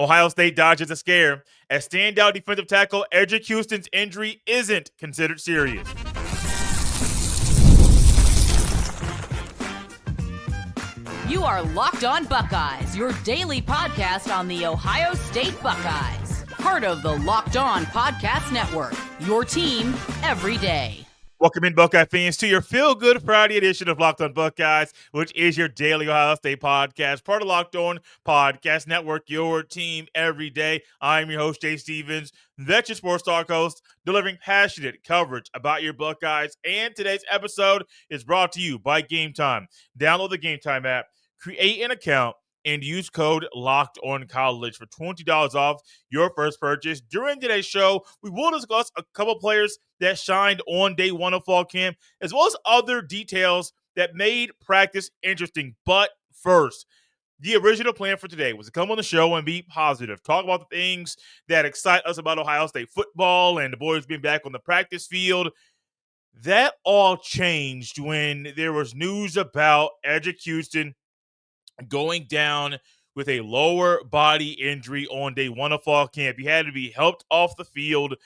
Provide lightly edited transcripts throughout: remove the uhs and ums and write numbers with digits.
Ohio State dodges a scare as standout defensive tackle Eddrick Houston's injury isn't considered serious. You are Locked On Buckeyes, your daily podcast on the Ohio State Buckeyes. Part of the Locked On Podcast Network, your team every day. Welcome in, Buckeye fans, to your feel-good Friday edition of Locked On Buckeyes, which is your daily Ohio State podcast, part of Locked On Podcast Network, your team every day. I'm your host, Jay Stevens, that's your sports talk host, delivering passionate coverage about your Buckeyes. And today's episode is brought to you by Gametime. Download the Gametime app, create an account, and use code LOCKEDONCollege for $20 off your first purchase. During today's show, we will discuss a couple players that shined on day one of fall camp, as well as other details that made practice interesting. But first, the original plan for today was to come on the show and be positive, talk about the things that excite us about Ohio State football and the boys being back on the practice field. That all changed when there was news about Eddrick Houston going down with a lower body injury on day one of fall camp. He had to be helped off the field.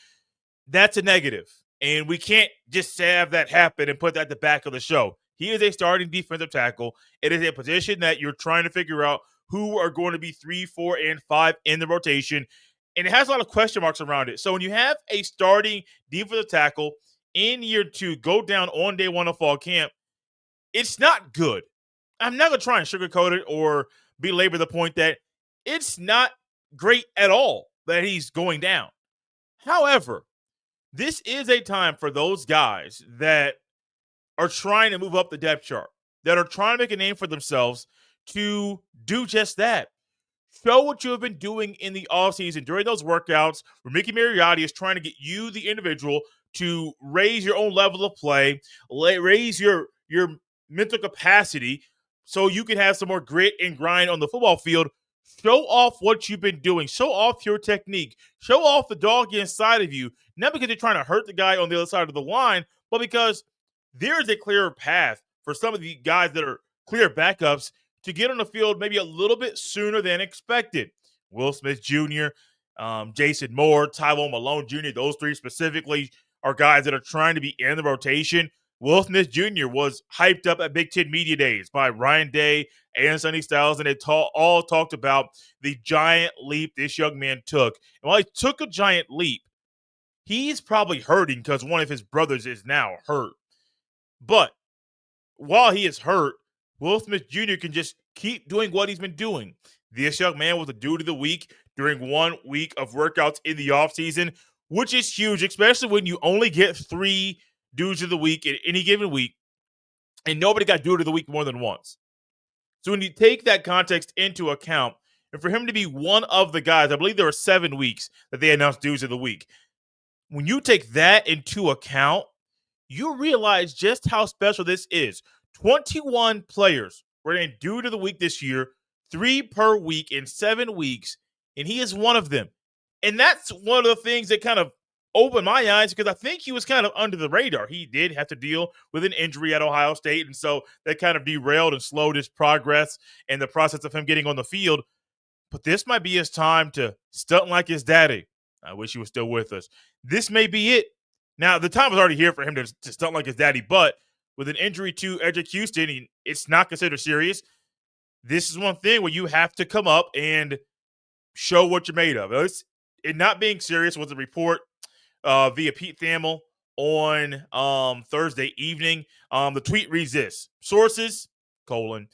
That's a negative. And we can't just have that happen and put that at the back of the show. He is a starting defensive tackle. It is a position that you're trying to figure out who are going to be 3, 4, and 5 in the rotation. And it has a lot of question marks around it. So when you have a starting defensive tackle in year 2 go down on day one of fall camp, it's not good. I'm not going to try and sugarcoat it or belabor the point that it's not great at all that he's going down. However, this is a time for those guys that are trying to move up the depth chart, that are trying to make a name for themselves, to do just that. Show what you have been doing in the offseason during those workouts where Mickey Mariotti is trying to get you, the individual, to raise your own level of play, raise your mental capacity, so you can have some more grit and grind on the football field. Show off what you've been doing. Show off your technique. Show off the dog inside of you, not because you're trying to hurt the guy on the other side of the line, but because there is a clearer path for some of the guys that are clear backups to get on the field maybe a little bit sooner than expected. Will Smith Jr., Jason Moore, Tyrone Malone Jr., those three specifically are guys that are trying to be in the rotation. Will Smith Jr. was hyped up at Big Ten Media Days by Ryan Day and Sonny Styles, and they all talked about the giant leap this young man took. And while he took a giant leap, he's probably hurting because one of his brothers is now hurt. But while he is hurt, Will Smith Jr. can just keep doing what he's been doing. This young man was a dude of the week during 1 week of workouts in the offseason, which is huge, especially when you only get 3 dudes of the week in any given week, and nobody got dude of the week more than once. So when you take that context into account, and for him to be one of the guys, I believe there were 7 weeks that they announced dudes of the week. When you take that into account, you realize just how special this is. 21 players were named dude of the week this year, 3 per week in 7 weeks, and he is one of them. And that's one of the things that kind of opened my eyes, because I think he was kind of under the radar. He did have to deal with an injury at Ohio State, and so that kind of derailed and slowed his progress and the process of him getting on the field. But this might be his time to stunt like his daddy. I wish he was still with us. This may be it. Now, the time was already here for him to stunt like his daddy, but with an injury to Eddrick Houston, it's not considered serious. This is one thing where you have to come up and show what you're made of. It not being serious was a report via Pete Thamel on Thursday evening. The tweet reads this: sources, the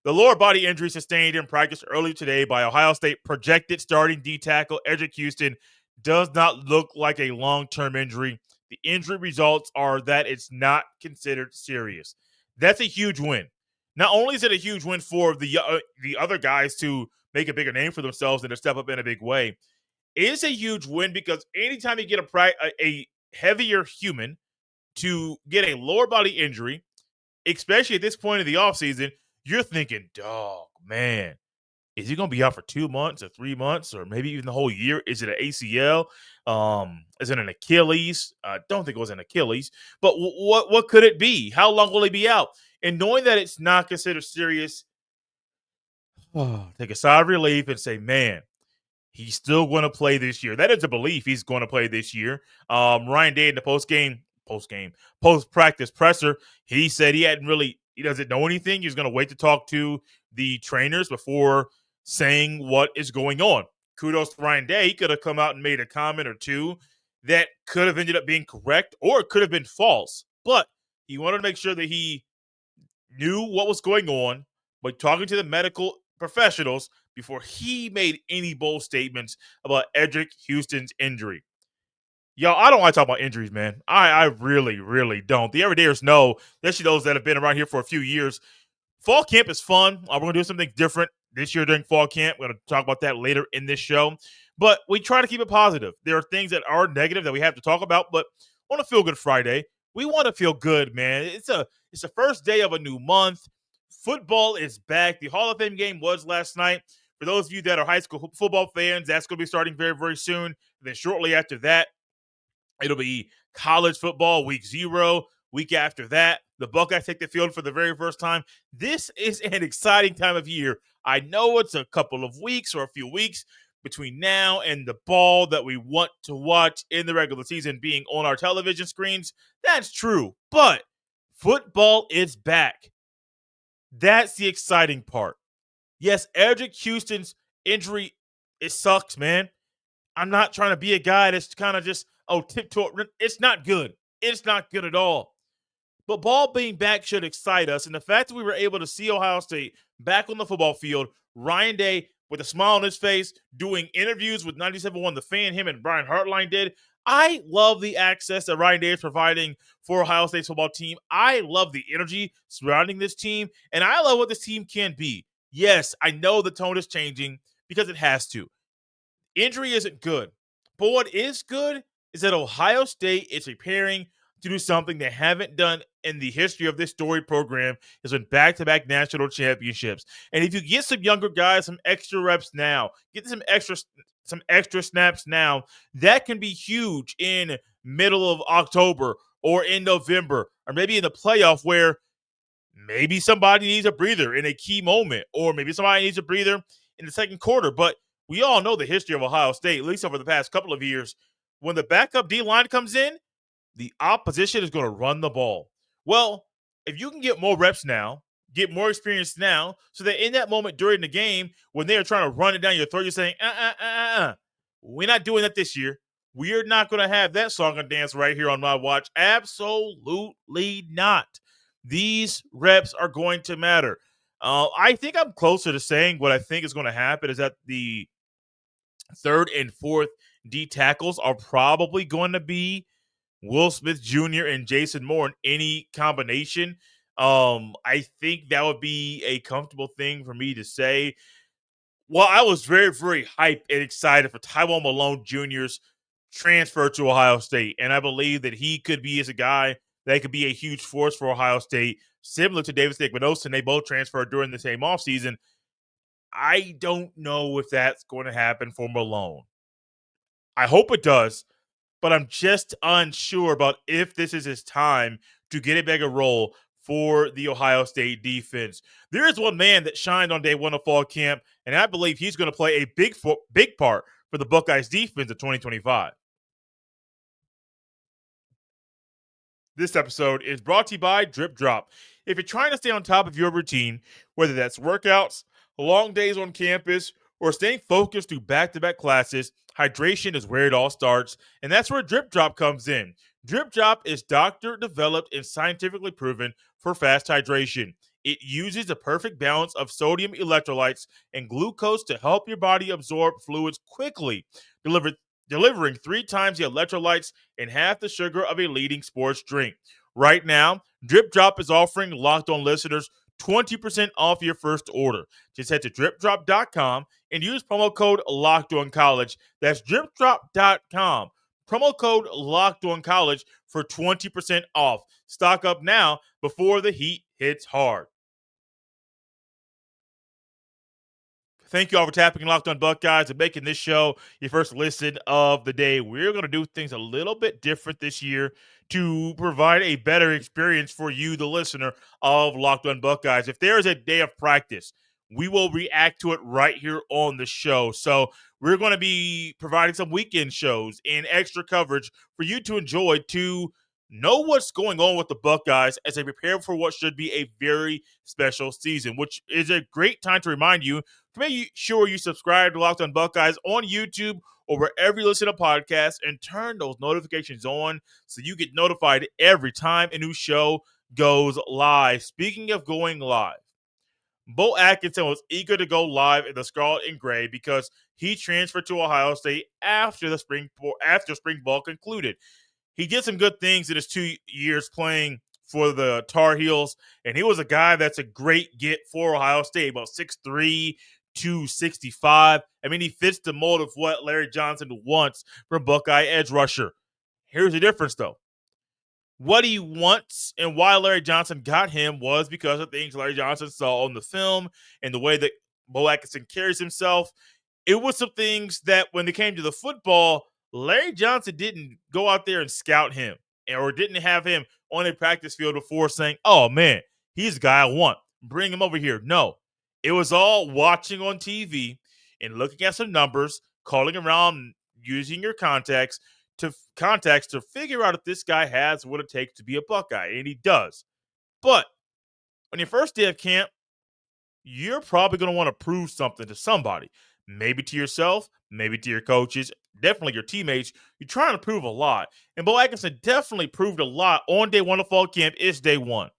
lower body injury sustained in practice earlier today by Ohio State projected starting D tackle Eddrick Houston does not look like a long-term injury. The injury results are that it's not considered serious. That's a huge win. Not only is it a huge win for the other guys to make a bigger name for themselves and to step up in a big way, it is a huge win because anytime you get a heavier human to get a lower body injury, especially at this point of the offseason, you're thinking, dog, man, is he going to be out for 2 months or 3 months or maybe even the whole year? Is it an ACL? Is it an Achilles? I don't think it was an Achilles. But what could it be? How long will he be out? And knowing that it's not considered serious, take a sigh of relief and say, man, he's still going to play this year. That is a belief he's going to play this year. Ryan Day in the post practice presser, he said he doesn't know anything. He's going to wait to talk to the trainers before saying what is going on. Kudos to Ryan Day. He could have come out and made a comment or two that could have ended up being correct or it could have been false. But he wanted to make sure that he knew what was going on by talking to the medical professionals before he made any bold statements about Eddrick Houston's injury. Yo, I don't want to talk about injuries, man. I really, really don't. The everydayers know, especially those that have been around here for a few years. Fall camp is fun. We're going to do something different this year during fall camp. We're going to talk about that later in this show. But we try to keep it positive. There are things that are negative that we have to talk about, but on a Feel Good Friday, we want to feel good, man. It's the first day of a new month. Football is back. The Hall of Fame game was last night. For those of you that are high school football fans, that's going to be starting very, very soon. And then shortly after that, it'll be college football week 0. Week after that, the Buckeyes take the field for the very first time. This is an exciting time of year. I know it's a couple of weeks or a few weeks between now and the ball that we want to watch in the regular season being on our television screens. That's true, but football is back. That's the exciting part. Yes, Eddrick Houston's injury, it sucks, man. I'm not trying to be a guy that's kind of just, tiptoe. It's not good. It's not good at all. But ball being back should excite us. And the fact that we were able to see Ohio State back on the football field, Ryan Day with a smile on his face, doing interviews with 97.1 The Fan, him and Brian Hartline did. I love the access that Ryan Day is providing for Ohio State's football team. I love the energy surrounding this team, and I love what this team can be. Yes, I know the tone is changing because it has to. Injury isn't good. But what is good is that Ohio State is preparing to do something they haven't done in the history of this storied program, is win back-to-back national championships. And if you get some younger guys some extra reps now, get some extra snaps now, that can be huge in middle of October or in November or maybe in the playoff where maybe somebody needs a breather in a key moment or maybe somebody needs a breather in the second quarter. But we all know the history of Ohio State, at least over the past couple of years. When the backup D-line comes in, the opposition is going to run the ball. Well, if you can get more reps now, get more experience now, so that in that moment during the game, when they are trying to run it down your throat, you're saying, we're not doing that this year. We're not going to have that song and dance right here on my watch. Absolutely not. These reps are going to matter. I think I'm closer to saying what I think is going to happen is that the third and fourth D tackles are probably going to be Will Smith Jr. and Jason Moore in any combination. I think that would be a comfortable thing for me to say. Well, I was very, very hyped and excited for Tywone Malone Jr.'s transfer to Ohio State, and I believe that he could be as a guy that could be a huge force for Ohio State, similar to Davis Nick-Minoson. They both transferred during the same offseason. I don't know if that's going to happen for Malone. I hope it does, but I'm just unsure about if this is his time to get a bigger role for the Ohio State defense. There is one man that shined on day one of fall camp, and I believe he's going to play a big part for the Buckeyes defense of 2025. This episode is brought to you by DripDrop. If you're trying to stay on top of your routine, whether that's workouts, long days on campus, or staying focused through back-to-back classes, hydration is where it all starts, and that's where DripDrop comes in. DripDrop is doctor-developed and scientifically proven for fast hydration. It uses the perfect balance of sodium electrolytes and glucose to help your body absorb fluids quickly, delivering 3 times the electrolytes and half the sugar of a leading sports drink. Right now, DripDrop is offering Locked On listeners 20% off your first order. Just head to DripDrop.com and use promo code LOCKEDONCollege. That's DripDrop.com. Promo code LOCKEDONCollege for 20% off. Stock up now before the heat hits hard. Thank you all for tapping Locked On Buckeyes and making this show your first listen of the day. We're going to do things a little bit different this year to provide a better experience for you, the listener of Locked On Buckeyes. If there is a day of practice we will react to it right here on the show. So we're going to be providing some weekend shows and extra coverage for you to enjoy, to know what's going on with the Buckeyes as they prepare for what should be a very special season, which is a great time to remind you to make sure you subscribe to Locked on Buckeyes on YouTube or wherever you listen to podcasts, and turn those notifications on so you get notified every time a new show goes live. Speaking of going live, Beau Atkinson was eager to go live in the Scarlet and Gray because he transferred to Ohio State after spring ball concluded. He did some good things in his 2 years playing for the Tar Heels, and he was a guy that's a great get for Ohio State, about 6'3", 265. I mean, he fits the mold of what Larry Johnson wants from Buckeye edge rusher. Here's the difference, though. What he wants and why Larry Johnson got him was because of things Larry Johnson saw on the film and the way that Beau Atkinson carries himself. It was some things that when it came to the football, Larry Johnson didn't go out there and scout him or didn't have him on a practice field before saying, oh, man, he's the guy I want. Bring him over here. No, it was all watching on TV and looking at some numbers, calling around, using your contacts to figure out if this guy has what it takes to be a Buckeye, and he does. But on your first day of camp, you're probably going to want to prove something to somebody. Maybe to yourself, maybe to your coaches, definitely your teammates. You're trying to prove a lot. And Beau Atkinson definitely proved a lot on day one of fall camp. It's day one.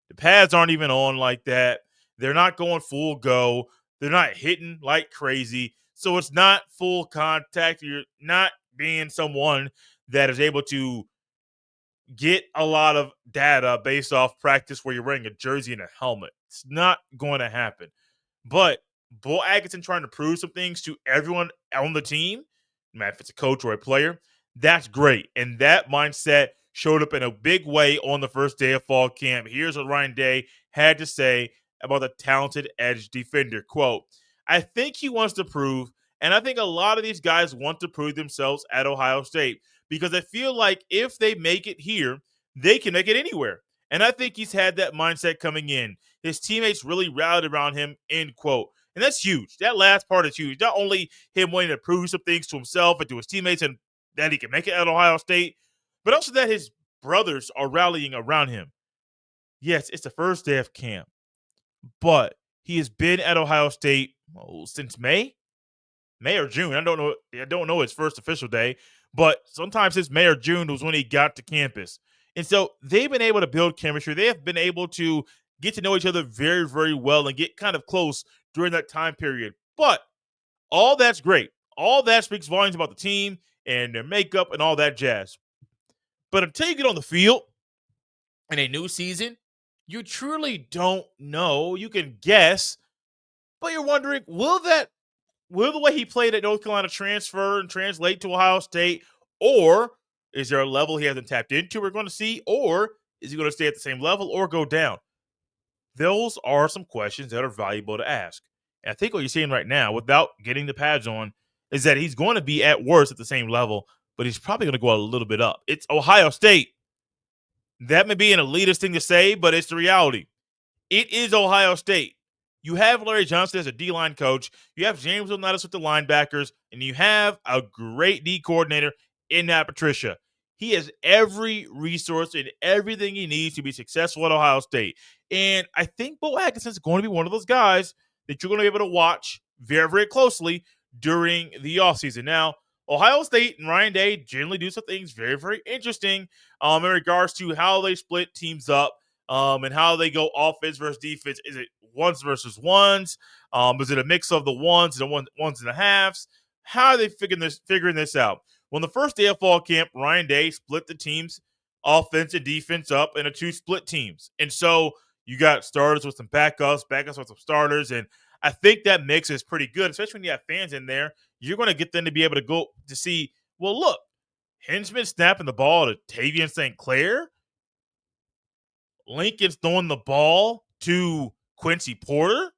The pads aren't even on like that. They're not going full go. They're not hitting like crazy. So it's not full contact. You're not being someone that is able to get a lot of data based off practice where you're wearing a jersey and a helmet. It's not going to happen. But Beau Atkinson trying to prove some things to everyone on the team, no matter if it's a coach or a player, that's great. And that mindset showed up in a big way on the first day of fall camp. Here's what Ryan Day had to say about the talented edge defender. Quote, I think he wants to prove, and I think a lot of these guys want to prove themselves at Ohio State, because I feel like if they make it here, they can make it anywhere. And I think he's had that mindset coming in. His teammates really rallied around him, end quote. And that's huge. That last part is huge. Not only him wanting to prove some things to himself and to his teammates and that he can make it at Ohio State, but also that his brothers are rallying around him. Yes, it's the first day of camp, but he has been at Ohio State since May or June. I don't know his first official day, but sometimes it's May or June was when he got to campus. And so they've been able to build chemistry. They have been able to get to know each other very, very well and get kind of close during that time period. But all that's great. All that speaks volumes about the team and their makeup and all that jazz. But until you get on the field in a new season, you truly don't know. You can guess, but you're wondering, will the way he played at North Carolina transfer and translate to Ohio State, or is there a level he hasn't tapped into we're going to see, or is he going to stay at the same level or go down? Those are some questions that are valuable to ask. And I think what you're seeing right now, without getting the pads on, is that he's going to be at worst at the same level, but he's probably going to go a little bit up. It's Ohio State. That may be an elitist thing to say, but it's the reality. It is Ohio State. You have Larry Johnson as a D-line coach. You have James Leonidas with the linebackers, and you have a great D coordinator in Matt Patricia. He has every resource and everything he needs to be successful at Ohio State. And I think Beau Atkinson is going to be one of those guys that you're going to be able to watch very, very closely during the offseason. Now, Ohio State and Ryan Day generally do some things very, very interesting in regards to how they split teams up and how they go offense versus defense. Is it ones versus ones? Is it a mix of the ones and the ones and the halves? How are they figuring this out? Well, on the first day of fall camp, Ryan Day split the teams, offense and defense, up into two split teams. And so you got starters with some backups with some starters. And I think that mix is pretty good, especially when you have fans in there. You're going to get them to be able to go to see, well, look, Hinchman snapping the ball to Tavian St. Clair. Lincoln's throwing the ball to Quincy Porter.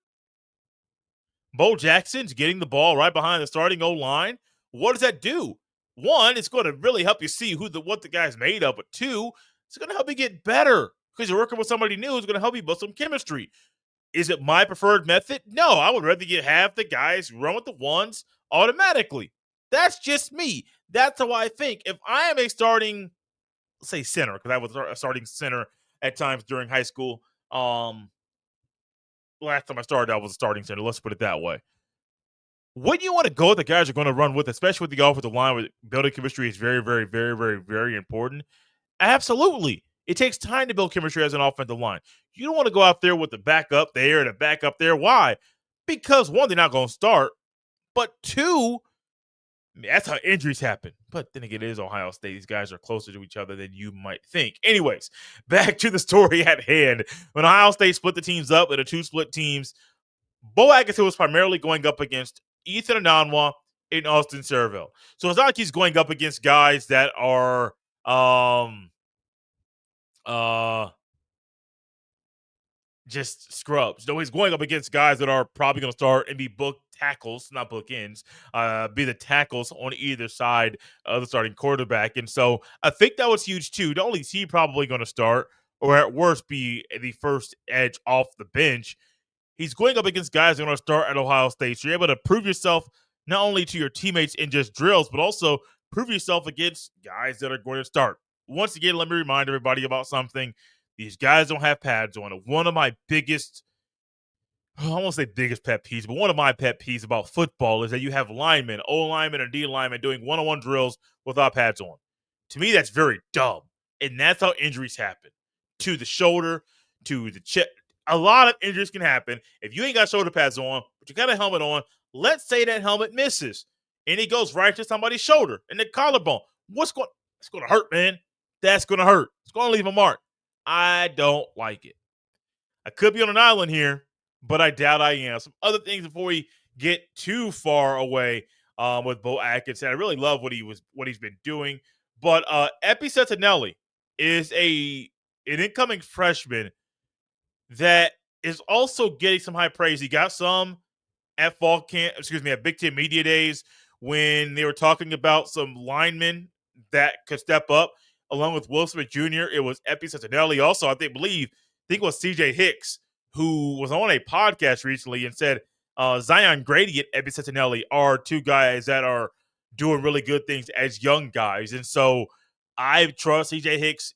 Bo Jackson's getting the ball right behind the starting O-line. What does that do? One, it's going to really help you see what the guy's made of. But two, it's going to help you get better because you're working with somebody new who's going to help you build some chemistry. Is it my preferred method? No, I would rather have the guys run with the ones automatically. That's just me. That's how I think. If I am a starting, let's say center, because I was a starting center at times during high school. Last time I started, I was a starting center. Let's put it that way. When you want to go with the guys you're going to run with, especially with the offensive line, where building chemistry is very, very, very, very, very important. Absolutely. It takes time to build chemistry as an offensive line. You don't want to go out there with the backup there and the backup there. Why? Because one, they're not going to start. But two, that's how injuries happen. But then again, it is Ohio State. These guys are closer to each other than you might think. Anyways, back to the story at hand. When Ohio State split the teams up into two split teams, Beau Atkinson was primarily going up against Ethan Ananwa and Austin Serville. So it's not like he's going up against guys that are uh just scrubs. No, he's going up against guys that are probably going to start and be book tackles, not book ends, be the tackles on either side of the starting quarterback. And so I think that was huge too. Not only is he probably going to start, or at worst be the first edge off the bench, he's going up against guys that are going to start at Ohio State. So you're able to prove yourself not only to your teammates in just drills, but also prove yourself against guys that are going to start. Once again, let me remind everybody about something. These guys don't have pads on. One of my biggest, I won't say biggest pet peeves, but one of my pet peeves about football is that you have linemen, O linemen and D linemen doing one-on-one drills without pads on. To me, that's very dumb. And that's how injuries happen. To the shoulder, to the chest. A lot of injuries can happen if you ain't got shoulder pads on, but you got a helmet on. Let's say that helmet misses and it goes right to somebody's shoulder and the collarbone. It's going to hurt, man. That's going to hurt. It's going to leave a mark. I don't like it. I could be on an island here, but I doubt I am. Some other things before we get too far away with Beau Atkinson. I really love what he's been doing. But Epi Sentinelli is an incoming freshman that is also getting some high praise. He got some at at Big Ten Media Days when they were talking about some linemen that could step up along with Will Smith Jr. It was Epi Sentinelli. Also, I think it was CJ Hicks, who was on a podcast recently and said Zion Grady and Epi Sentinelli are two guys that are doing really good things as young guys. And so I trust CJ Hicks'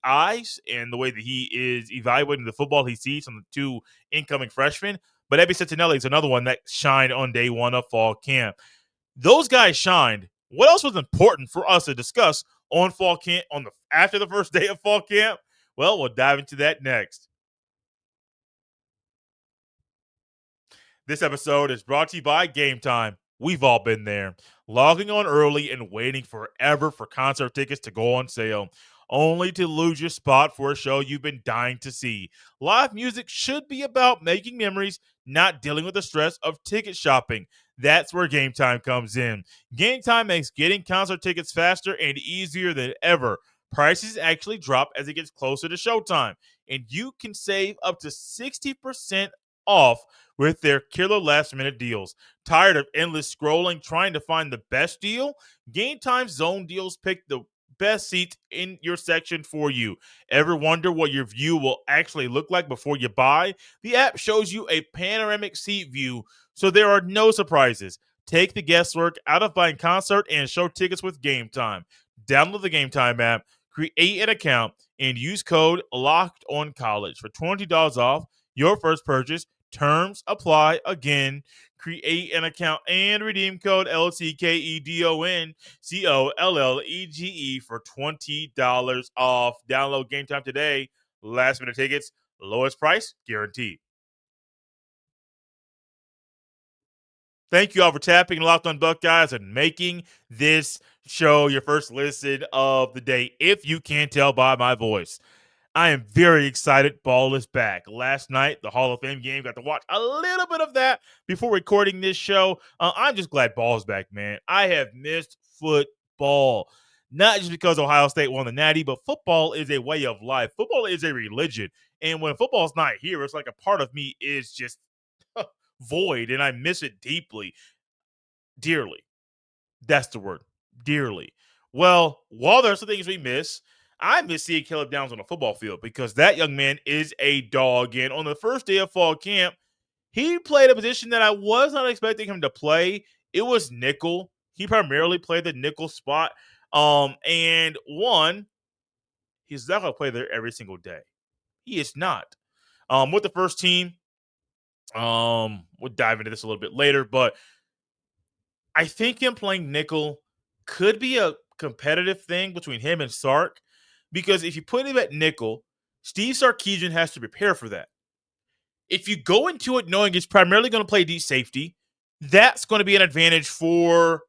eyes and the way that he is evaluating the football he sees from the two incoming freshmen. But Epi Sentinelli is another one that shined on day one of fall camp. Those guys shined. What else was important for us to discuss on fall camp after the first day of fall camp? Well, we'll dive into that next. This episode is brought to you by Gametime. We've all been there, logging on early and waiting forever for concert tickets to go on sale, only to lose your spot for a show you've been dying to see. Live music should be about making memories, not dealing with the stress of ticket shopping. That's where Gametime comes in. Gametime makes getting concert tickets faster and easier than ever. Prices actually drop as it gets closer to showtime, and you can save up to 60% off with their killer last-minute deals. Tired of endless scrolling trying to find the best deal? Gametime's zone deals pick the best seats in your section for you. Ever wonder what your view will actually look like before you buy? The app shows you a panoramic seat view, so there are no surprises. Take the guesswork out of buying concert and show tickets with Gametime. Download the Gametime app, create an account, and use code LOCKEDONCollege for $20 off your first purchase. Terms apply. Again, create an account and redeem code LCKEDONCOLLEGE for $20 off. Download Gametime today. Last minute tickets, lowest price guaranteed. Thank you all for tapping Locked on Buckeyes and making this show your first listen of the day, if you can't tell by my voice. I am very excited. Ball is back. Last night, the Hall of Fame game, got to watch a little bit of that before recording this show. I'm just glad ball is back, man. I have missed football. Not just because Ohio State won the Natty, but football is a way of life. Football is a religion. And when football's not here, it's like a part of me is just void, and I miss it deeply. Dearly. That's the word. Dearly. Well, while there's some things we miss, I miss seeing Caleb Downs on the football field because that young man is a dog. And on the first day of fall camp, he played a position that I was not expecting him to play. It was nickel. He primarily played the nickel spot. And one, he's not going to play there every single day. He is not. With the first team, we'll dive into this a little bit later, but I think him playing nickel could be a competitive thing between him and Sark, because if you put him at nickel, Steve Sarkisian has to prepare for that. If you go into it knowing he's primarily going to play deep safety, that's going to be an advantage for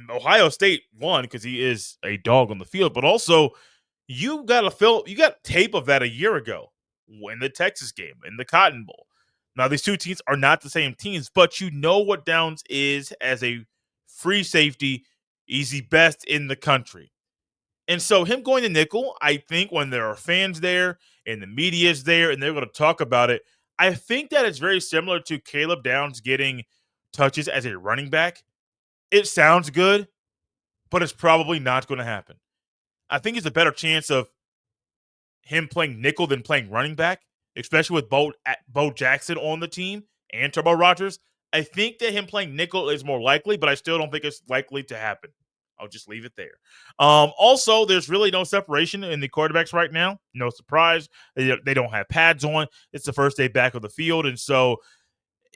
Ohio State, one, because he is a dog on the field, but also you got tape of that a year ago in the Texas game, in the Cotton Bowl. Now, these two teams are not the same teams, but you know what Downs is as a free safety. He's the best in the country. And so him going to nickel, I think when there are fans there and the media is there and they're going to talk about it, I think that it's very similar to Caleb Downs getting touches as a running back. It sounds good, but it's probably not going to happen. I think it's a better chance of him playing nickel than playing running back, especially with Bo Jackson on the team and Turbo Rogers. I think that him playing nickel is more likely, but I still don't think it's likely to happen. I'll just leave it there. Also, there's really no separation in the quarterbacks right now. No surprise. They don't have pads on. It's the first day back of the field, and so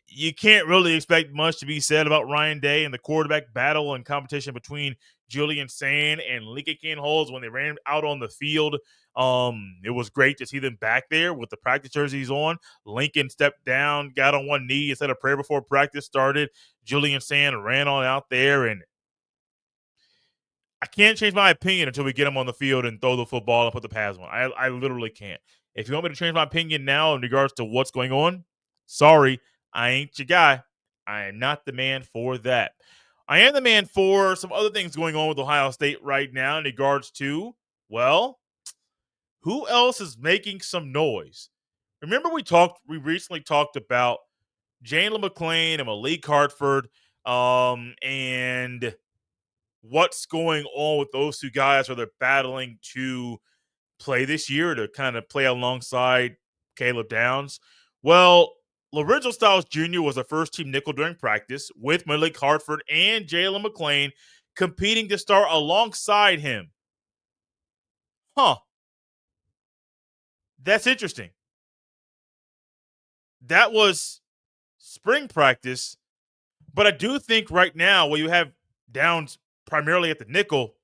you can't really expect much to be said about Ryan Day and the quarterback battle and competition between Julian Sayin and Kienholz when they ran out on the field. It was great to see them back there with the practice jerseys on. Lincoln stepped down, got on one knee and said a prayer before practice started. Julian Sayin ran on out there, and I can't change my opinion until we get him on the field and throw the football and put the pads on. I literally can't. If you want me to change my opinion now in regards to what's going on, sorry, I ain't your guy. I am not the man for that. I am the man for some other things going on with Ohio State right now in regards to, well, who else is making some noise? Remember we recently talked about Jalen McClain and Malik Hartford, and what's going on with those two guys where they're battling to play this year to kind of play alongside Caleb Downs. Well, Lorenzo Styles Jr. was a first team nickel during practice with Malik Hartford and Jalen McClain competing to start alongside him. Huh. That's interesting. That was spring practice, but I do think right now, where you have Downs primarily at the nickel,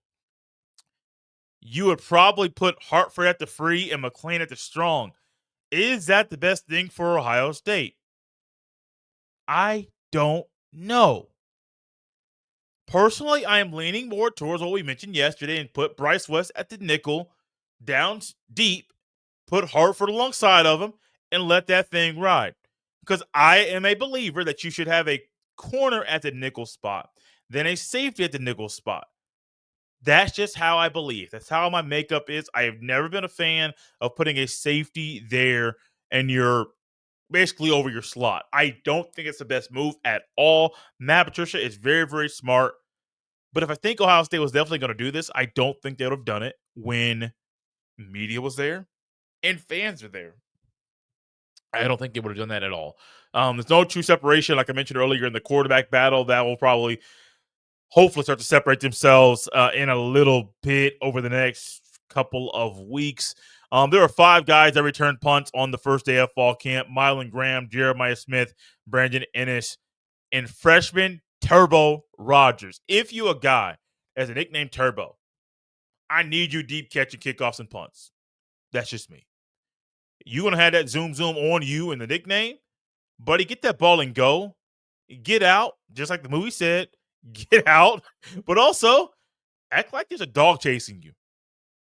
you would probably put Hartford at the free and McClain at the strong. Is that the best thing for Ohio State? I don't know. Personally, I am leaning more towards what we mentioned yesterday and put Bryce West at the nickel, Downs deep, put Hartford alongside of him, and let that thing ride. Because I am a believer that you should have a corner at the nickel spot, then a safety at the nickel spot. That's just how I believe. That's how my makeup is. I have never been a fan of putting a safety there and you're basically over your slot. I don't think it's the best move at all. Matt Patricia is very, very smart. But if I think Ohio State was definitely going to do this, I don't think they would have done it when media was there and fans are there. I don't think they would have done that at all. There's no true separation, like I mentioned earlier, in the quarterback battle. That will probably hopefully start to separate themselves in a little bit over the next couple of weeks. There are 5 guys that returned punts on the first day of fall camp: Mylan Graham, Jeremiah Smith, Brandon Ennis, and freshman Turbo Rogers. If you a guy as a nickname Turbo, I need you deep catching kickoffs and punts. That's just me. You're going to have that zoom on you in the nickname. Buddy, get that ball and go. Get out, just like the movie said. Get out, but also act like there's a dog chasing you.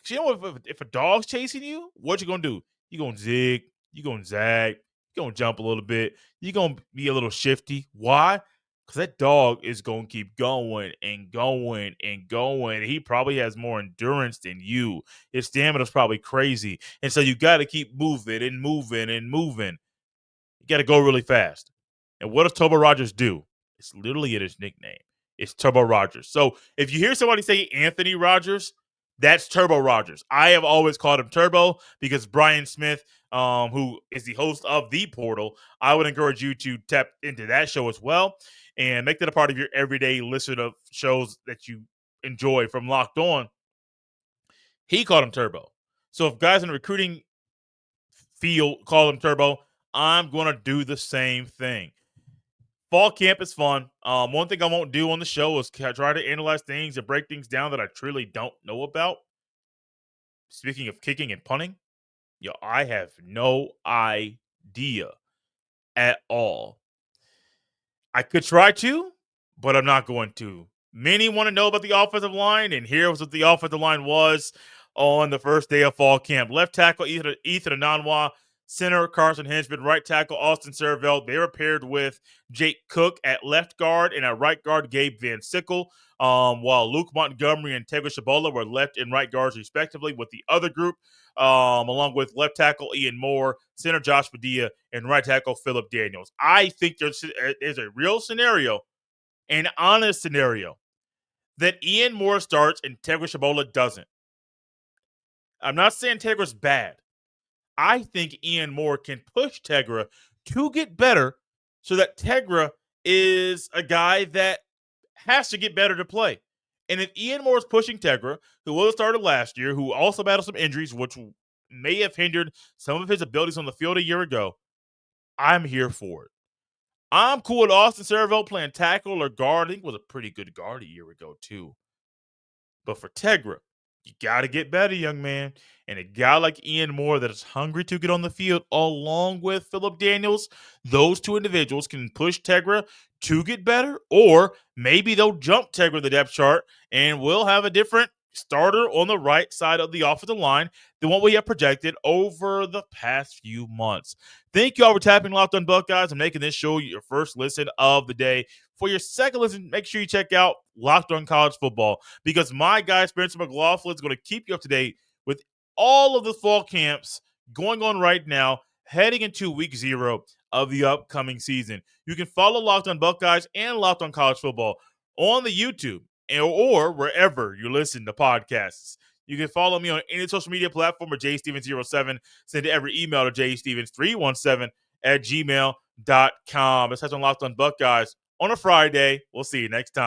Because you know, if a dog's chasing you, what you going to do? You're going to zig. You're going to zag. You're going to jump a little bit. You're going to be a little shifty. Why? Because that dog is going to keep going and going and going. He probably has more endurance than you. His stamina's probably crazy. And so you got to keep moving and moving and moving. You got to go really fast. And what does Turbo Rogers do? It's literally his nickname. It's Turbo Rogers. So if you hear somebody say Anthony Rogers, That's Turbo Rogers. I have always called him Turbo because Brian Smith, who is the host of The Portal, I would encourage you to tap into that show as well and make that a part of your everyday listen of shows that you enjoy from Locked On. He called him Turbo. So if guys in the recruiting field call him Turbo, I'm going to do the same thing. Fall camp is fun. One thing I won't do on the show is try to analyze things and break things down that I truly don't know about. Speaking of kicking and punting, I have no idea at all. I could try to, but I'm not going to. Many want to know about the offensive line, and here's what the offensive line was on the first day of fall camp. Left tackle Ethan Ananwa, center Carson Hinchman, right tackle Austin Servell. They were paired with Jake Cook at left guard, and at right guard Gabe Van Sickle, while Luke Montgomery and Tegra Shabola were left and right guards respectively, with the other group along with left tackle Ian Moore, center Josh Padilla, and right tackle Philip Daniels. I think there's a real scenario, an honest scenario, that Ian Moore starts and Tegra Shabola doesn't. I'm not saying Tegra's bad. I think Ian Moore can push Tegra to get better so that Tegra is a guy that has to get better to play. And if Ian Moore is pushing Tegra, who was started last year, who also battled some injuries, which may have hindered some of his abilities on the field a year ago, I'm here for it. I'm cool with Austin Servell playing tackle or guard. I think was a pretty good guard a year ago, too. But for Tegra, you got to get better, young man. And a guy like Ian Moore that is hungry to get on the field, along with Philip Daniels, those two individuals can push Tegra to get better, or maybe they'll jump Tegra the depth chart and we'll have a different starter on the right side of the offensive line than what we have projected over the past few months. Thank you all for tapping Locked On Buckeyes and making this show your first listen of the day. For your second listen, make sure you check out Locked On College Football, because my guy Spencer McLaughlin is going to keep you up to date with all of the fall camps going on right now, heading into week 0 of the upcoming season. You can follow Locked On Buckeyes and Locked On College Football on the YouTube or wherever you listen to podcasts. You can follow me on any social media platform or jstevens07. Send every email to jstevens317@gmail.com. This has been Locked On Buckeyes on a Friday. We'll see you next time.